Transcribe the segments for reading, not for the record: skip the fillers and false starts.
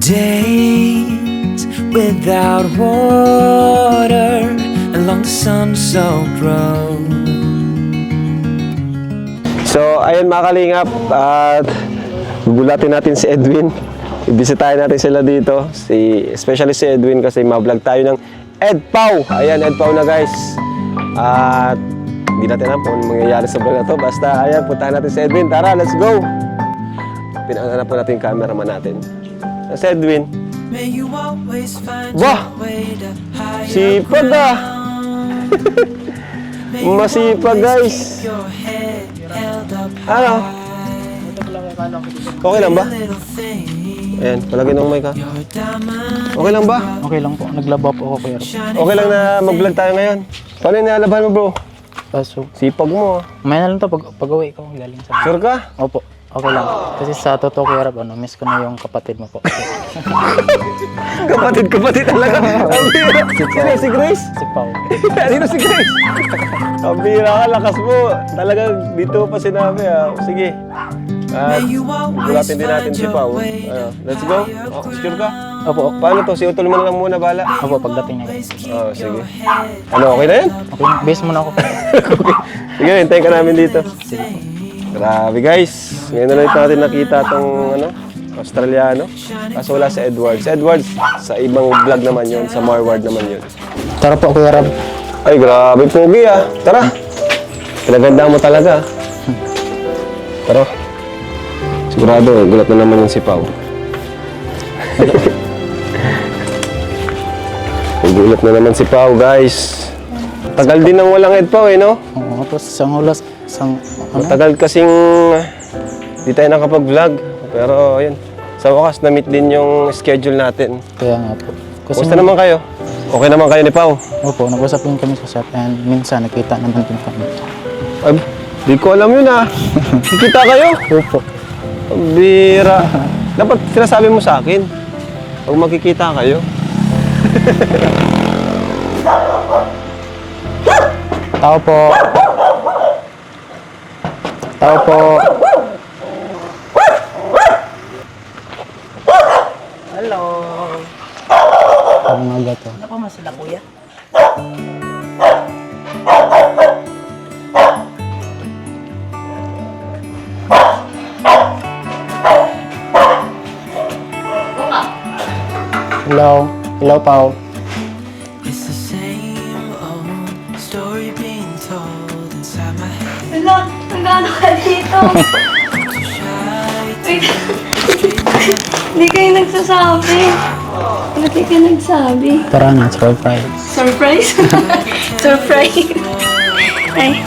Days without water along the sun-soaked road. So, ayun mga kalingap, at gugulatin natin si Edwin. Ibisitahin natin sila dito, especially si Edwin kasi ma-vlog tayo ng EdPow. Ayan, EdPow na guys. At hindi natin alam kung mangyayari sa vlog na to. Basta, ayan, puntahan natin si Edwin. Tara, let's go! Pinanganap po natin yung cameraman natin. Si Edwin. Bah! Sipag ah! Masipag guys! Ano? Okay lang ba? Ayan, palagay ng mic ha. Okay lang ba? Okay lang po. Naglaba po ako kuya. Okay lang na mag-vlog tayo ngayon. Paano yung nilalaban mo bro? Kaso, Sipag mo ah. may na lang to pag-uwi ko galing sa... Sure ka? Opo, okay lang. Kasi sa totoo kuya Rab, miss ko na yung kapatid mo po. Kapatid talaga. Sino si Grace? Si Pao. Sino si Grace? Ang bira ka, lakas mo. Talagang dito pa sinabi ah. Sige. Gulatin din natin si Pao. Let's go. Sure ka? Opo, Paano to? Si Utol mo na lang muna, bala. opo, pagdating niya. Sige. Ano, okay na yan? Okay, base muna ako. Sige, hintayin ka namin dito. Grabe guys. Ngayon na lang natin nakita itong Australiano. Kaso wala si Edward. Si Edward, sa ibang vlog naman yun. Sa Marward naman yun. Tara po kuya Rab. Ay, grabe pogi ah. Tara. Pinaganda mo talaga. Tara. Sigurado, gulat na naman yung si Pao. Gulat na naman si Pao, guys. Tagal din ng walang EdPow, no? Oo, tapos isang oras, Matagal kasing di tayo nakapag-vlog. Pero, ayun. Sa wakas, na-meet din yung schedule natin. Kaya nga po. Kumusta naman kayo? Okay naman kayo ni Pao? Opo, nag-usap din kami sa shop and minsan nakita naman din kami. Ay, di ko alam yun ah. Kita kayo? Opo. Ang bira. Dapat sinasabi mo sa akin. Pag magkikita kayo. Tao po. Tao po. Hello. Ang mga gato. Ano pa man sila, kuya? Hello. Hello, Pao. It's the same old story being told inside my head. Wala, nagano ka dito? Too shy Wait. Hindi kayo nagsasabi. Ba't di ka nagsabi? Tara na, surprise. Surprise? Surprise. Ay.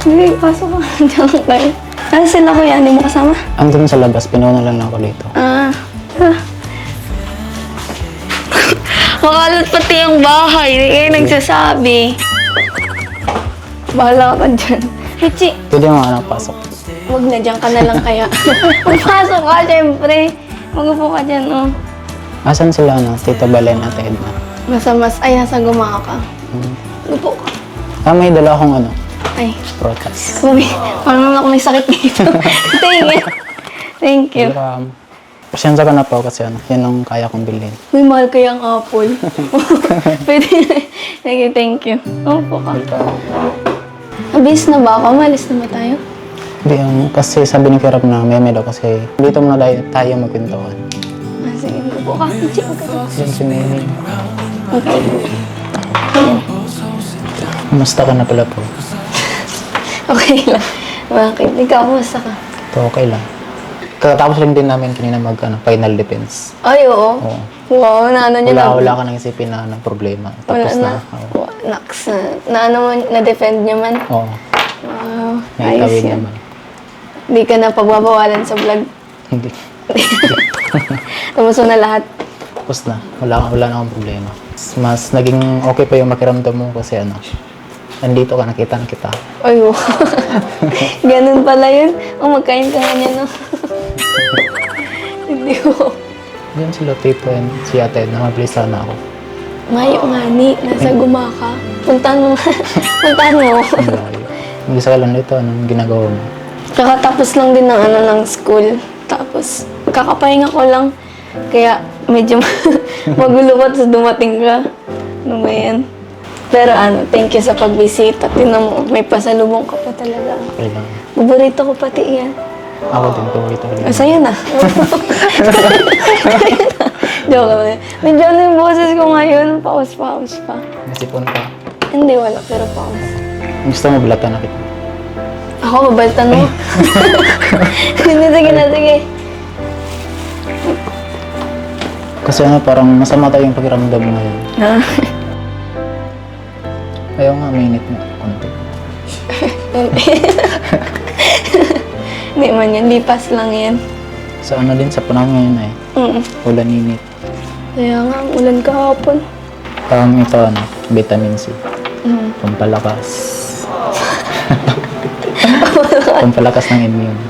Hindi, pasok ka. Diyan kayo. Ano sila kuya? Hindi mo kasama? Andun sa labas, pinuuna lang ako dito. Makalat pati yung bahay. Hindi kayo nagsasabi. Bahala ka dyan. Hichi, Pwede mo anak pasok. wag na dyan ka na lang kaya. Magpasok ka, syempre. Magupo ka dyan, oh. Asan sila, Tita Balen at Edna? Ay, nasa gumawa ka. Gupo ka. May dala akong Ay, prutas. sorry. Parang ako may sakit dito. Thank you. Pasensya ka na po kasi yan ang kaya kong bilhin. Uy, mahal kaya ang apple. Pwede. Thank you. Opo ka. Abis na ba ako? Malis na ba tayo? Hindi, kasi sabi ni Kirap na may daw kasi dito muna tayo magkwentuhan. Sige, upo ka. Chick ka. Yan si Mimi. Okay. Kumusta ka na pala po? Okay lang. Bakit? Ikaw, kumusta ka? Ito, okay lang. Kakatapos lang din namin kanina final defense. Ay, oo. Oo. Wow, naano niyo na. Wala ka nang isipin na problema. Tapos Wala na. na. Naks. Naano mo, na-defend niyo man. Oo. Wow, May ayos tawid yan. naman. Hindi ka na pagbabawalan sa vlog. Hindi. Tapos mo na lahat. Tapos na. Wala na akong problema. Mas naging okay pa yung makiramdam mo kasi nandito ka, nakita na kita. Ay, wow. Ganun pala yun. Magkain ka nga niya, no? Hindi ko. Yan sila Tito and si Ate na mabilis sana ako. Mayo nga ni, nasa gumaka. Puntahan mo. Puntahan mo. Ang layo. Mag-isa ka lang dito, anong ginagawa mo? Kakatapos lang din ng ng school. Tapos, kakapahinga ko lang. Kaya, medyo magulo pa, tapos dumating ka. Ano ba yan? Pero thank you sa pagbisita. Tingnan mo, may pasalubong ka pa talaga. Okay lang. Paborito ko pati yan. Ako din, paborito ko rin. Sa'yo na. Joke lang. Medyo yung boses ko ngayon. Paus pa. Nasipon ka. Hindi, wala. Pero paus. Gusto mo balatan na kita? Ako, babaltan mo. Hindi, sige. Kasi parang masama tayong pakiramdam ngayon. Ah. Ayaw nga, mainit na konti. Hindi man yan. Lipas lang yan. Sa din, sa panahon ngayon ay ulan init. Kaya nga, ulan kahapon. Ito vitamin C. Pampalakas. Pampalakas ng immune.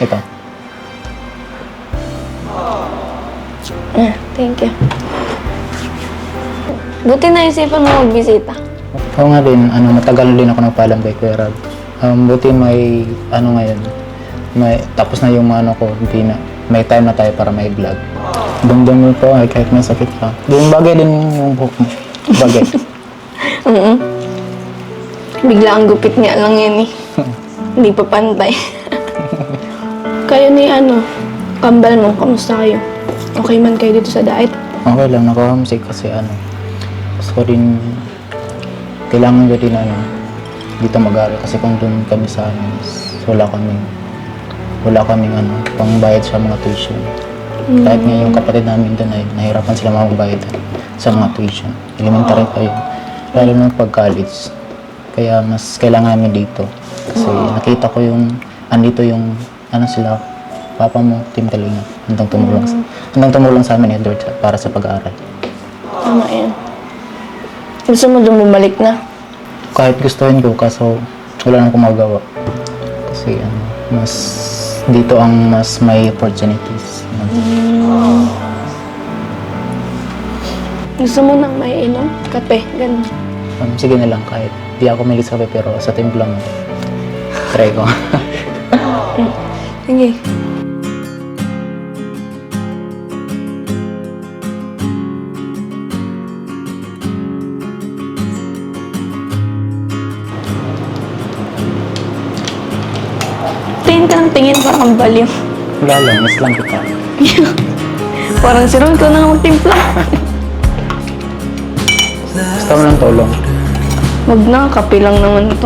Ito. Thank you. Buti na isipan mo magbisita. Oo nga din, matagal din ako nagpaalam kay Kuya Rab. Buti may, ngayon, tapos na yung ko, hindi na, may time na tayo para may vlog. Damdam mo po, kahit may sakit ka. Yung bagay din yung buhok mo. Bagay. Bigla ang gupit nga lang yan eh. Hindi pa pantay. Kayo ni kambal mo, kamusta kayo? Okay man kayo dito sa diet? Okay lang, naka-homesick kasi gusto ko din, kailangan ko din dito mag-aaral kasi kung doon kami sa wala kaming pangbayad sa mga tuition. Kahit nga yung kapatid namin doon ay nahirapan sila magbayad sa mga tuition. Elementary pa yun. Lalo na pag-college. Kaya mas kailangan namin dito. Kasi nakita ko andito yung sila, papa mo, Team Kalinga. Handang tumulong sa amin Edward para sa pag-aaral. Tama yan. Gusto mo doon bumalik na? Kahit gustuhin ko, kaso wala nang kumagawa. Kasi mas dito ang mas may opportunities. Gusto mo nang may inom? Kape, ganun. Sige na lang, kahit di ako may sa kape, pero sa timpla mo, try ko. Sige. Tingin ka ng tingin, parang baliw. Wala lang, miss lang kita. Parang si Ron, ikaw na nga magtimpla. Gusto mo ng tulong? Wag na, kape lang naman ito.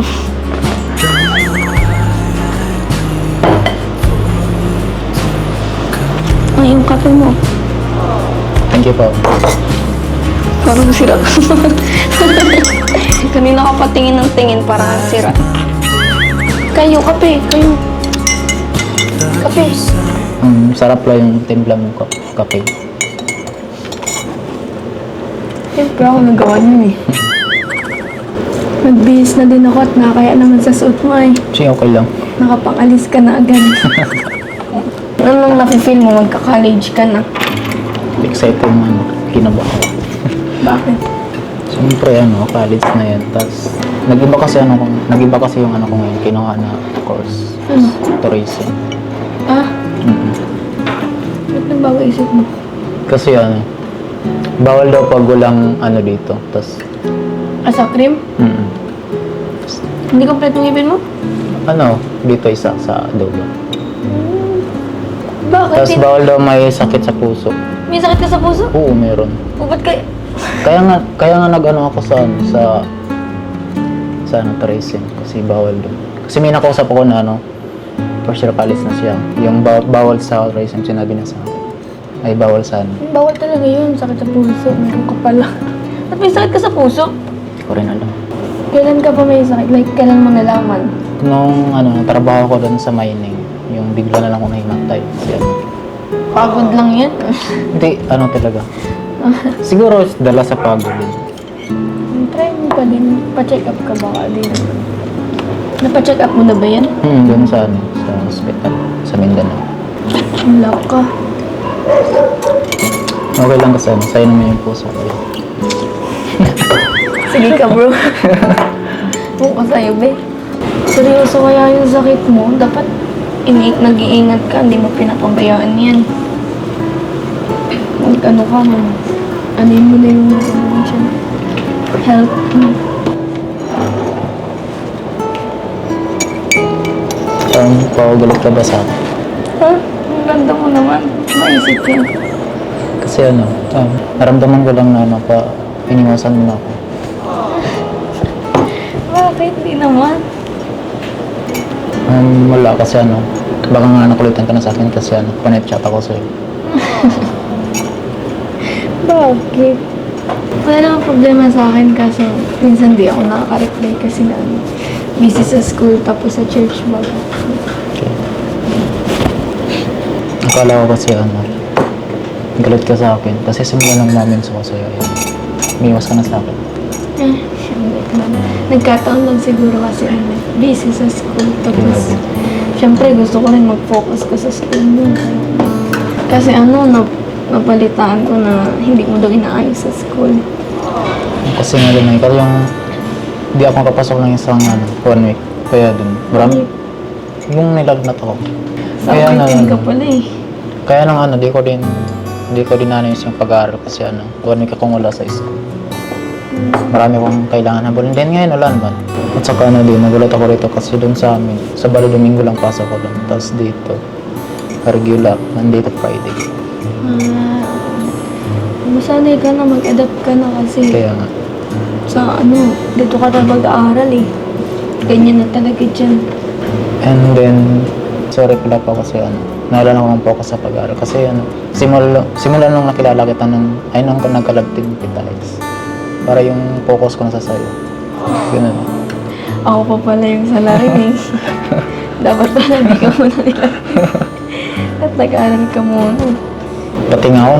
Ay, yung kape mo. Thank you po. Parang sira. Kanina ka patingin ng tingin, parang sira. Kayo, kape. Kape. Sarap lang yung timpla mong kape. Siyempre ako nagawa niyo eh. Nagbihis na din ako at nakakaya naman sa suot mo eh. Sige, okay lang. Nakapangalis ka na agad. Anong nafe-feel mo? Magka-college ka na. Excited mo, kinabahan. Bakit? Siyempre, college na yan. Tapos, nag-iba kasi yung ko ngayon, kinuha na course. Tourism. Ah? Ba't nagbago isip mo? Kasi bawal daw pag walang dito. Tapos, Sa cream? Hindi kompleto ng ngipin mo? dito isa sa dulo. Bakit? Tapos bawal daw may sakit sa puso. May sakit ka sa puso? Oo, meron. O ba't kayo? Kaya nga ako sa tourism kasi bawal doon. Kasi may nakausap ako na first year college na siya. Yung bawal sa tourism, sinabi na sa akin. Ay bawal sa Bawal talaga yun. Sakit sa puso. Meron ka pala. Ba't may sakit ka sa puso? Hindi ko rin alam. Kailan ka pa may sakit? Like, kailan mo nalaman? Nung trabaho ko doon sa mining, yung bigla na lang ako nahimatay. Kasi Pagod lang yan. hindi, talaga. Siguro dala sa pagod din. Try mo pa din. Pa-check up ka baka din. Napa-check up mo na ba yan? Doon sa hospital, sa Mindanao. Wala ka. Okay lang kasi sa'yo naman yung puso ko. Sige ka, bro. Buka sa'yo, be. Seryoso kaya yung sakit mo? Dapat nag-iingat ka, hindi mo pinapabayaan yan. Ano ka mo, anin mo na yung health mo. Pagulat ka ba sa akin? Ha? Ang ganda mo naman. Maisip yun. Kasi naramdaman ko lang na iniwasan mo na ako. Bakit? Di naman. Wala kasi baka nga nakulitan ka na sa akin kasi connect chat ako sa'yo. Bakit? Wala namang problema sa akin kaso minsan di ako nakaka-reply kasi busy sa school tapos sa church bago. Okay. Akala ko kasi galit ka sa akin kasi simula ng moments ko sa'yo. Umiwas ka na sa akin. Siyempre naman. Nagkataon lang siguro kasi busy sa school tapos siyempre gusto ko rin mag-focus ko sa school mo. Kasi napalitaan ko na hindi mo daw inaayos sa school. Kasi nga rin ikaw hindi ako kapasok ng isang 1 week. Kaya dun, marami. Yung nilagnat ako. Kaya Sakitin ka pala eh. Kaya di ko din nanayos yung pag-aaral kasi 1 week akong wala sa school. Marami akong kailangan habulin. Then ngayon wala naman. At saka nagulat ako rito kasi dun sa amin, sa Domingo lang pasok ko lang. Tapos dito, regular, Monday to Friday. Masanay ka na, mag-adapt ka na kasi Kaya nga. sa dito ka na mag-aaral eh. Ganyan na talaga dyan. And then, sorry pala po kasi naalala ko lang po ako sa pag-aaral. Kasi simula nung nakilala kita nung nagkalabting kita guys. Para yung focus ko na sa sayo. Ganun. Ako pa pala yung salarin eh. Dapat pala hindi ka muna nila. At nag-aaral ka muna. Pati nga ako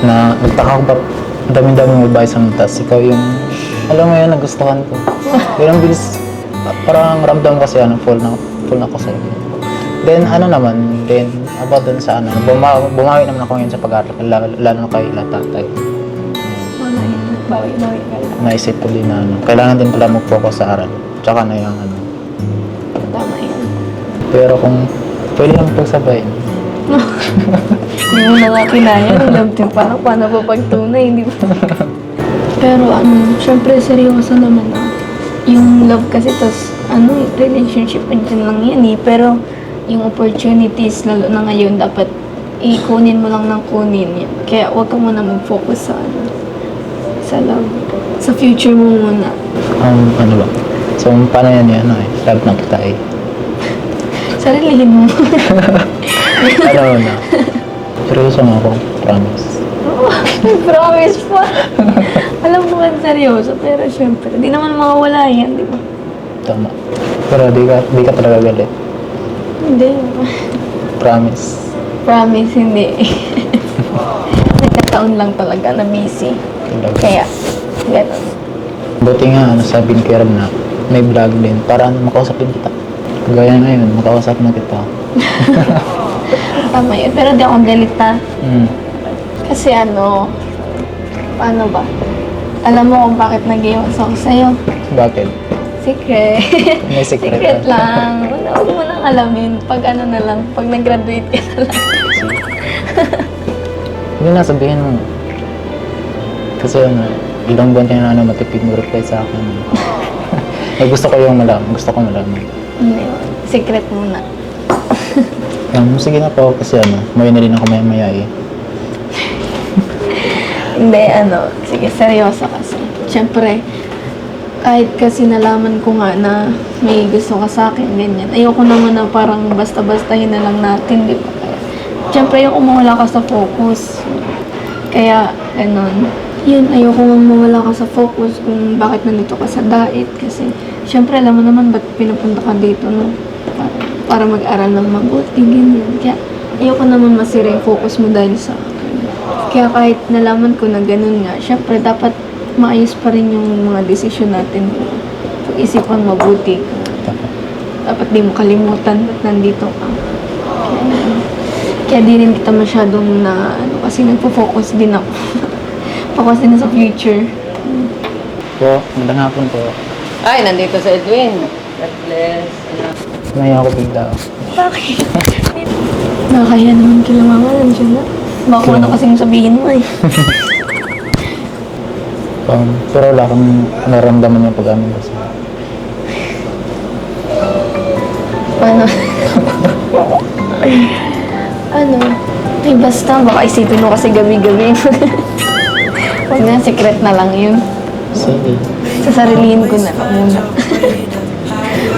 na nagtaka ko ba dami-dami mo ba isang tas. Ikaw yung, alam mo yun, nagustuhan ko. Pero ang bilis, parang ramdam kasi full na ako sa'yo. Then about dun sa bumawi naman ako ngayon sa pag-aaral, lalo na kay tatay. Bawi-bawi ka lang. Naisip ko din na kailangan din pala mag-focus sa aral. Tsaka na yung Tama yan. Pero kung pwede naman pagsabayin. Hindi mo na nga kinaya. Love team parang paano pa pagtunay, hindi ba? Pero syempre seryoso naman yung love kasi tas relationship andyan lang yan eh. Pero yung opportunities lalo na ngayon dapat ikunin mo lang ng kunin yan. Kaya huwag ka muna mag-focus sa love. Sa future mo muna. Ba? So, paano yan love na kita eh. Sarilihin mo. Na. Seryoso nga ako, promise. Promise pa. Alam mo kan seryoso, pero syempre, di naman mawawala yan, di ba? Tama. Pero di ka talaga galit. Hindi. Promise. Promise, hindi. Nagkataon lang talaga na busy. Talaga. Kaya, gano'n. Buti nga, sabi ni Kieran na may vlog din para makausap din kita. Gaya ngayon, makausap na kita. Tama yun. Pero di ako galit ha. Mm. Kasi paano ba? Alam mo kung bakit nag-iwas ako sa'yo. Bakit? Secret. May secret Secret lang. Huwag mo nang alamin. Pag na lang, pag nag-graduate ka na lang. Hindi na, sabihin mo. Kasi ilang buwan ka na matipid mo reply sa akin. Gusto ko malaman. Hindi. Secret muna. Sige na po kasi may na rin ako maya eh. Hindi, sige, seryoso kasi. Siyempre, kahit kasi nalaman ko nga na may gusto ka sa akin, ganyan. Ayoko naman na parang basta-bastahin na lang natin, di ba? Siyempre, ayoko mawala ka sa focus. Kaya, yun, ayoko mawala ka sa focus kung bakit nandito ka sa diet. Kasi, siyempre, alam mo naman ba't pinupunta ka dito, no? Para mag-aral ng mabuti, ganyan. Kaya, ayoko naman masira yung focus mo dahil sa akin. Kaya kahit nalaman ko na ganun nga, syempre dapat maayos pa rin yung mga desisyon natin. Pag-isipan mabuti. Dapat di mo kalimutan ba't nandito ka. Kaya di rin kita masyadong kasi nagpo-focus din ako. Focus din sa future. Po, magandang hapon po. Ay, nandito sa Edwin. God bless. Ngayon ako bigla. Bakit? Nakakaya naman kila mama, nandiyan na. Baka ano kasing sabihin mo eh. Pero wala akong naramdaman yung pag-amin kasi. Paano? Ano? Ay basta, baka isipin mo kasi gabi-gabi. Huwag na, secret na lang yun. Sige. Sasarilihin ko na lang muna.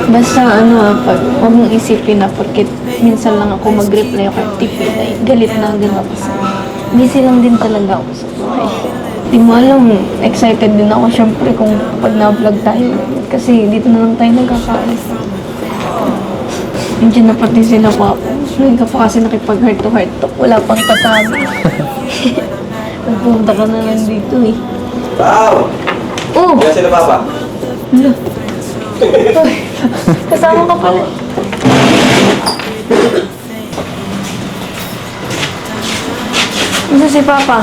Basta pag huwag mong isipin na porket minsan lang ako mag-reply ako tipid ay galit na agad ako sa busy lang din talaga ako sa buhay. Di mo alam, excited din ako syempre kung pag na-vlog tayo. Kasi dito na lang tayo nagkakaalis. Nandiyan na pati sila papa. Ngayon ka pa kasi nakipag-heart to heart talk. Wala pang kasabi. Nagpunta ka na lang dito eh. Pao! Oh! Yan sila papa. Kasama ka pala. Ano si Papa?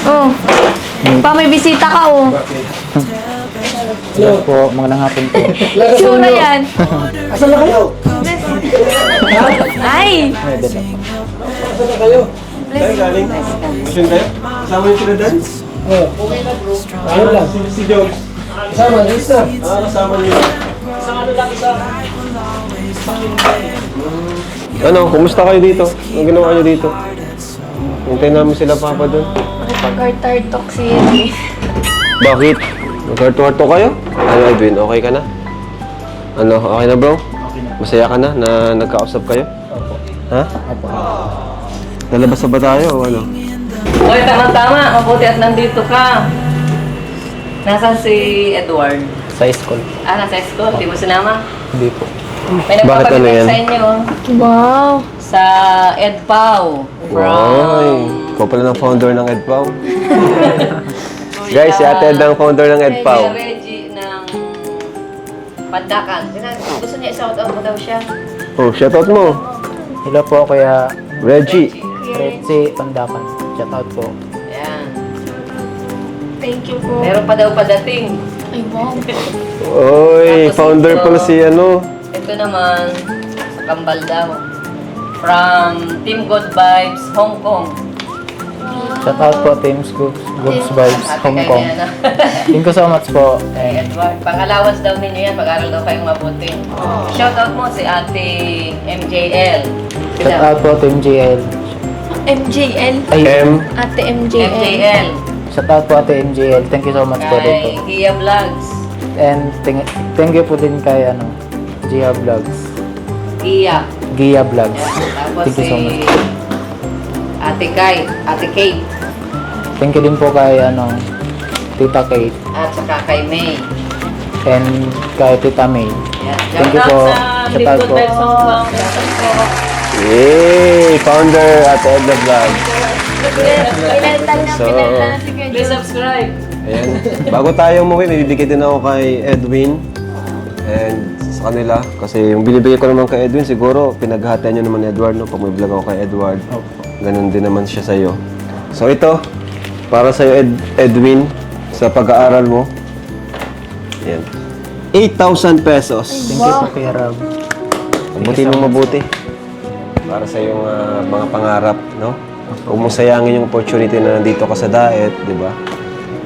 Oh. Pa, may bisita ka oh. Hello po, magandang hapon po. Sura yan. Asan na kayo? Ay! May dala po. Asan na kayo? Tayo galing? Mission kayo? Kasama yung sila Dan? Oo. Okay na bro. Ayun lang. Si George. Kasama, alis na. Kasama niyo. Ano, kumusta kayo dito? Anong ginawa niyo dito? Hintayin namin sila papa doon. Nakipag-heart talk si Edwin. Bakit? Nag-heart-to-heart kayo? Ano Edwin, okay ka na? Ano, okay na bro? Okay na. Masaya ka na na nagkausap kayo? Opo. Ha? Opo. Lalabas na ba tayo o ano? Hoy, tama-tama. Mabuti at nandito ka. Nasaan si Edward? Sa school. Nasa school. Di mo sinama? Hindi po. May Bakit ano yan? nagpapagitan sa inyo. Wow! Sa EdPow. Ay, ikaw pala ng founder ng EdPow. Guys, si Ate Ed ang founder ng EdPow. Kuya Reggie ng Pandakan. Gusto niya i-shoutout mo daw siya. Oh, shoutout mo. Hello po, Kuya Reggie. Retsi Pandakan. Shout out po. Ayan. Thank you po. Meron pa daw padating. Ay, wow. Oy, Tapos founder ito. pala si ano. Ito naman, sa Kambal daw. From Team Good Vibes, Hong Kong. Shout out po, Teams Goods Vibes, Ate Hong kay Kong. Diana. Thank you so much po. Kay Edward. Pang-allowance daw ninyo yan. Mag-aral daw kayong mabuti. Shoutout mo si Ate MJL. Shout out po, Team GL. MJL. Ay, Ate MJL. MJL. shout out po, Ate MGL. Thank you so much po Kay dito. Gia Vlogs. And thank you po din kay Gia Vlogs. Gia. Gia Vlogs. Yan. Tapos Thank you so much. si Ate Kate. Thank you din po kay Tita Kate At saka kay May. and kay Tita May. Yan. Thank you po. Sa Shout out Team po. Good Vibes Hong Kong. Shoutout po. Yay! Founder Ate Ed the Vlog. Pinalitan na, So, pinalitan na si Kuya Please George. subscribe. Ayan. Bago tayo umuwi, may bibigay din ako kay Edwin. And sa kanila. Kasi yung binibigay ko naman kay Edwin, siguro pinaghatian nyo naman ni Edward, no? Pag may vlog ako kay Edward. Opo. Ganun din naman siya sa'yo. So ito, para sa'yo Edwin, sa pag-aaral mo. Ayan. 8,000 pesos. Thank you po, Kuya Rob. Mabuti mo mabuti. Para sa iyong mga pangarap, no? Huwag mong sayangin yung opportunity na nandito ka sa Daet, di ba?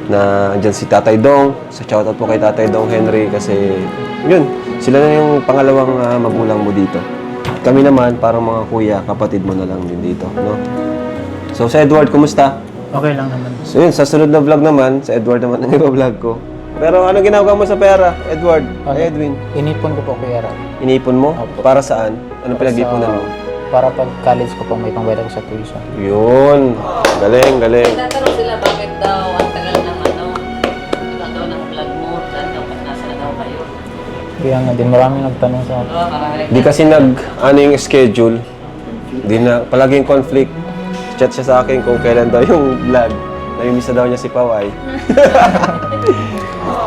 Na andyan si Tatay Dong. Sa shoutout po kay Tatay Dong Henry kasi yun, sila na yung pangalawang magulang mo dito. Kami naman, parang mga kuya, kapatid mo na lang din dito, no? So, sa Edward, kumusta? Okay lang naman. So yun, sa sunod na vlog naman, sa Edward naman ang vlog ko. Pero ano ginagawa mo sa pera, Edward? Ay, Edwin? Inipon ko po, Kuya Rob. Inipon mo? Opo. Para saan? Anong pinag-ipunan mo? Para pag college ko po, may pangbayad ako sa tuition. Yun. Galing, galing. Tatanong sila bakit daw ang tagal naman iba daw ng vlog mo. Saan daw, nasa na daw kayo. Kaya nga din, maraming nagtanong sa Oo, marami. Di kasi ano yung schedule. Di na, palaging conflict. Chat siya sa akin kung kailan daw yung vlog. Namimiss na daw niya si Paway.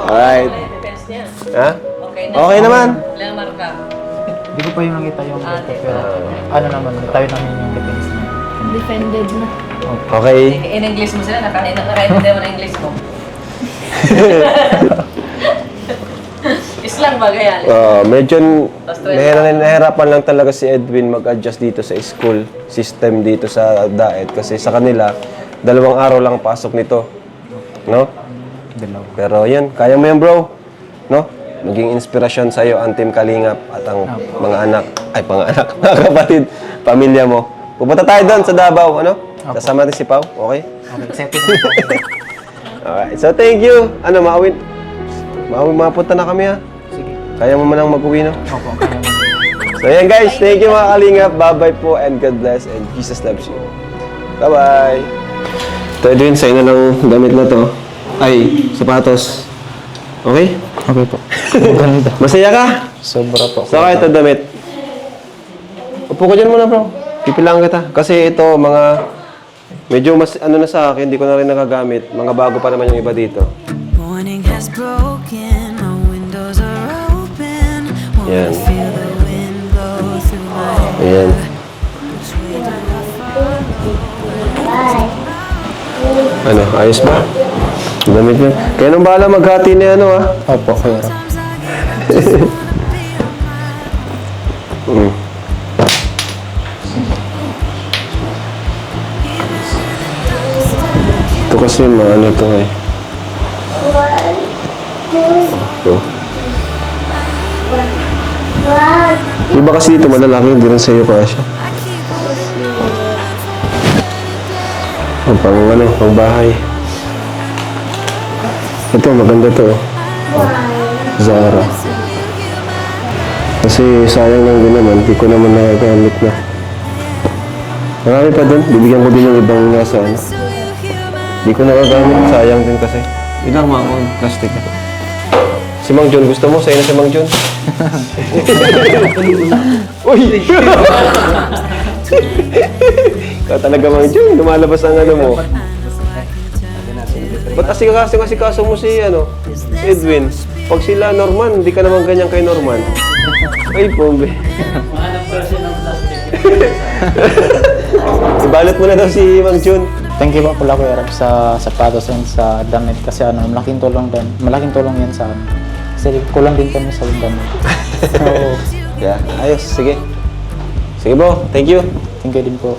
Alright. Depends niya. Ha? Okay na. Okay naman. Ilang marka? Hindi ko pa yung nakita yung Ah, dito, pero ano naman, tayo namin yung defense na. Defended na. Okay. In English mo sila, nakaintindi mo ng English mo. weeks lang ba kaya? Medyo Tapos 12 nahirapan lang talaga si Edwin mag-adjust dito sa school system dito sa Daet kasi sa kanila 2 araw lang pasok nito. No? Dalawa. Pero yan, kaya mo yan bro. No? Naging inspirasyon sa'yo ang Team Kalingap at ang mga anak, mga kapatid, pamilya mo. Pupunta tayo doon sa Davao, ano? Kasama natin si Pao, okay? Okay, excited na po. Alright, so thank you. Ano, mapunta na kami ha. Sige. Kaya mo manang mag-uwi, no? Opo, kaya mo. So yan guys, thank you mga Kalingap. Bye-bye po and God bless and Jesus loves you. Bye-bye. Ito Edwin, sa'yo na lang damit na to. Ay, sapatos. Okay? Okay po. Maganda. Masaya ka? Sobra po. So ito damit. Upo ka dyan muna bro. Pipilang kita. Kasi ito mga medyo mas ano na sa akin, hindi ko na rin nagagamit. Mga bago pa naman yung iba dito. Morning has broken, my windows are open. Yan. Wanna feel the wind blow through my hair. Ayan. Ano, ayos ba? Damit niya. Kaya nang bahala maghati na ano ah. Opo, kaya. Mm. Ito kasi ano to eh. Ito. Iba kasi dito malalaki, hindi rin sa'yo kasya. Pang ano, pang bahay. Ito, maganda to. Zara. Kasi sayang lang din naman, di ko naman nagagamit na. Marami pa doon, bibigyan ko din yung ibang nasa ano. Di ko nagagamit, sayang din kasi. Ilang mga plastic na. Si Mang John, gusto mo? Sa'yo na si Mang John? Uy! Ikaw talaga Mang John, lumalabas ang ano mo. Ba't asikaso mo si Edwin? Pag sila Norman, hindi ka naman ganyan kay Norman. Ay, pombe. Ibalot mo na daw si Mang Jun. Thank you po pala Kuya Rab sa sapatos and sa damit kasi malaking tulong din. Malaking tulong yan sa amin. Kasi kulang din kami sa damit. So, Yeah, ayos. Sige. Sige bro, thank you. thank you din po.